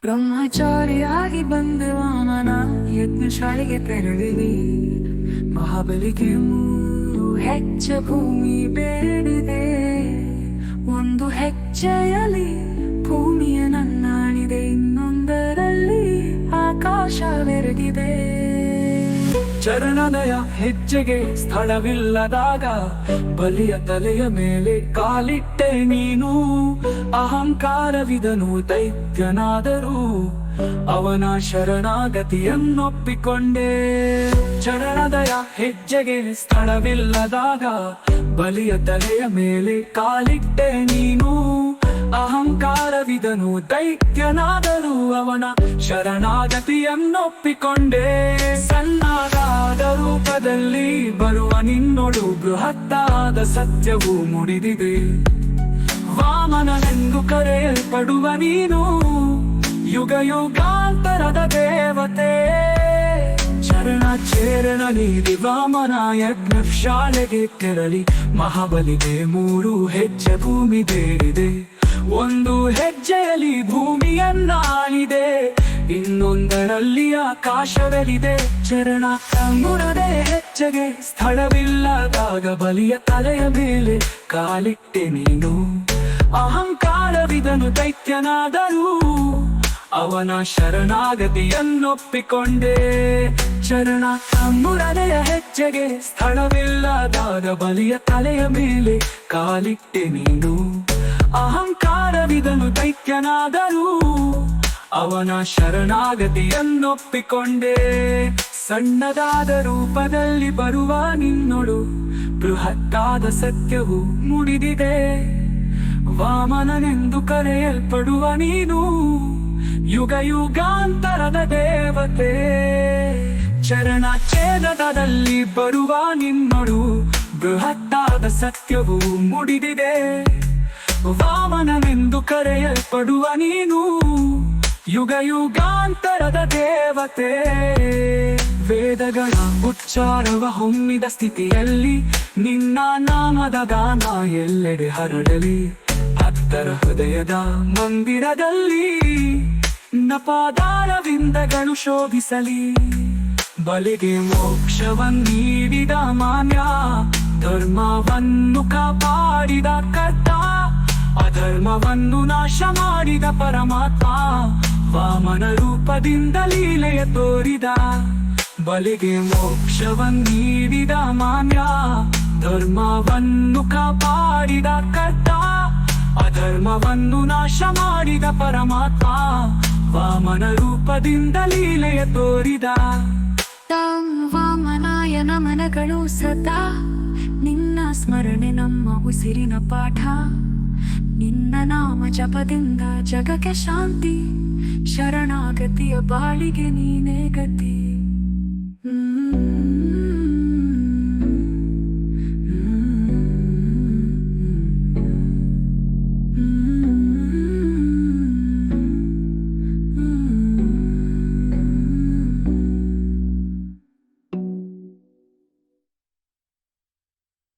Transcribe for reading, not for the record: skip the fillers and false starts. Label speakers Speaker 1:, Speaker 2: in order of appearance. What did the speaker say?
Speaker 1: ಬ್ರಹ್ಮಚಾರಿಯಾಗಿ ಬಂದ ವಾಮನ ಯಜ್ಞಶಾಲೆಗೆ ತೆರಳಿದೆ. ಮಹಾಬಲಿಗೆ 3 ಹೆಜ್ಜೆ ಭೂಮಿ ಬೇಡಿದೆ. ಒಂದು ಹೆಜ್ಜೆಯಲ್ಲಿ ಭೂಮಿಯ ನನ್ನಾಳಿದೆ, ಇನ್ನೊಂದರಲ್ಲಿ ಆಕಾಶವೆರಗಿದೆ. ಚರಣದಯ ಹೆಜ್ಜೆಗೆ ಸ್ಥಳವಿಲ್ಲದಾಗ ಬಲಿಯ ತಲೆಯ ಮೇಲೆ ಕಾಲಿಟ್ಟೆ ನೀನು. ಅಹಂಕಾರವಿದನು ದೈತ್ಯನಾದರೂ ಅವನ ಶರಣಾಗತಿಯನ್ನೊಪ್ಪಿಕೊಂಡೆ. ಚರಣದಯ ಹೆಜ್ಜೆಗೆ ಸ್ಥಳವಿಲ್ಲದಾಗ ಬಲಿಯ ತಲೆಯ ಮೇಲೆ ಕಾಲಿಟ್ಟೆ ನೀನು. ಅಹಂಕಾರವಿದನು ದೈತ್ಯನಾದರೂ ಅವನ ಶರಣಾಗತಿಯನ್ನೊಪ್ಪಿಕೊಂಡೆ. ಸಣ್ಣದಾದ ರೂಪದಲ್ಲಿ ಬರುವ ನಿನ್ನೊಳು ಬೃಹತ್ತಾದ ಸತ್ಯವು ಮುಡಿದಿದೆ. ವಾಮನನೆಂದು ಕರೆಯಲ್ಪಡುವ ನೀನು ಯುಗ ಯುಗಾಂತರದ ದೇವತೆ. ಚರಣ ನೀಡಿ ವಾಮನ ಯಜ್ಞಶಾಲೆಗೆ ತೆರಳಿ ಮಹಾಬಲಿಗೆ 3 ಹೆಜ್ಜೆ ಭೂಮಿ ಬೇಡಿದೆ. ಒಂದು ಹೆಜ್ಜೆಯಲ್ಲಿ ಭೂಮಿಯನ್ನಾಳಿದೆ, ಇನ್ನೊಂದರಲ್ಲಿ ಆಕಾಶವೆರಿದೆ. ಚರಣ ಮುರದೆ ಹೆಜ್ಜೆಗೆ ಸ್ಥಳವಿಲ್ಲದಾಗ ಬಲಿಯ ತಲೆಯ ಮೇಲೆ ಕಾಲಿಟ್ಟೆ ನೀನು. ಅಹಂಕಾರವಿದನು ದೈತ್ಯನಾದರೂ ಅವನ ಶರಣಾಗತಿಯನ್ನೊಪ್ಪಿಕೊಂಡೆ. ಚರಣ ಮುರದೆಯ ಹೆಜ್ಜೆಗೆ ಸ್ಥಳವಿಲ್ಲದಾಗ ಬಲಿಯ ತಲೆಯ ಮೇಲೆ ಕಾಲಿಟ್ಟೆ ನೀನು. ಅಹಂಕಾರವಿದನು ದೈತ್ಯನಾದರೂ ಅವನ ಶರಣಾಗತಿಯನ್ನೊಪ್ಪಿಕೊಂಡೆ. ಸಣ್ಣದಾದ ರೂಪದಲ್ಲಿ ಬರುವ ನಿನ್ನೊಳು ಬೃಹತ್ತಾದ ಸತ್ಯವು ಮುಡಿದಿದೆ. ವಾಮನನೆಂದು ಕರೆಯಲ್ಪಡುವ ನೀನು ಯುಗ ಯುಗಾಂತರದ ದೇವತೆ. ಚರಣ ಛೇದದಲ್ಲಿ ಬರುವ ನಿನ್ನೊಳು ಬೃಹತ್ತಾದ ಸತ್ಯವು ಮುಡಿದಿದೆ. ವಾಮನನೆಂದು ಕರೆಯಲ್ಪಡುವ ನೀನು ಯುಗ ಯುಗಾಂತರದ ದೇವತೆ. ವೇದಗಳ ಉಚ್ಚಾರವ ಹೊಮ್ಮಿದ ಸ್ಥಿತಿಯಲ್ಲಿ ನಿನ್ನ ನಾಮದ ಗಾನ ಎಲ್ಲೆಡೆ ಹರಡಲಿ. ಭಕ್ತರ ಹೃದಯದ ಮಂದಿರದಲ್ಲಿ ನಪಾದಾರವಿಂದಗಳು ಶೋಭಿಸಲಿ. ಬಲಿಗೆ ಮೋಕ್ಷವನ್ನೀಡಿದ ಮಾನ್ಯ, ಧರ್ಮವನ್ನು ಕಾಪಾಡಿದ ಕರ್ತ, ಅಧರ್ಮವನ್ನು ನಾಶ ಮಾಡಿದ ಪರಮಾತ್ಮ. ವಾಮನ ರೂಪದಿಂದ ಲೀಲೆಯ ತೋರಿದ. ಬಲಿಗೆ ಮೋಕ್ಷವನ್ನೀಡಿದ ಮಾನ್ಯ, ಧರ್ಮವನ್ನು ಕಾಪಾಡಿದ ಕರ್ತ, ಅಧರ್ಮವನ್ನು ನಾಶ ಮಾಡಿದ ಪರಮಾತ್ಮ. ವಾಮನ ರೂಪದಿಂದ ಲೀಲೆಯ ತೋರಿದ. ವಾಮನಾಯ ನಮನಗಳು ಸದಾ, ನಿನ್ನ ಸ್ಮರಣೆ ನಮ್ಮ ಉಸಿರಿನ ಪಾಠ. ನಿನ್ನ ನಾಮ ಜಪದಿಂದ ಜಗಕ್ಕೆ ಶಾಂತಿ, ಶರಣಾಗತಿಯ ಬಾಳಿಗೆ ನೀನೇ ಗತಿ.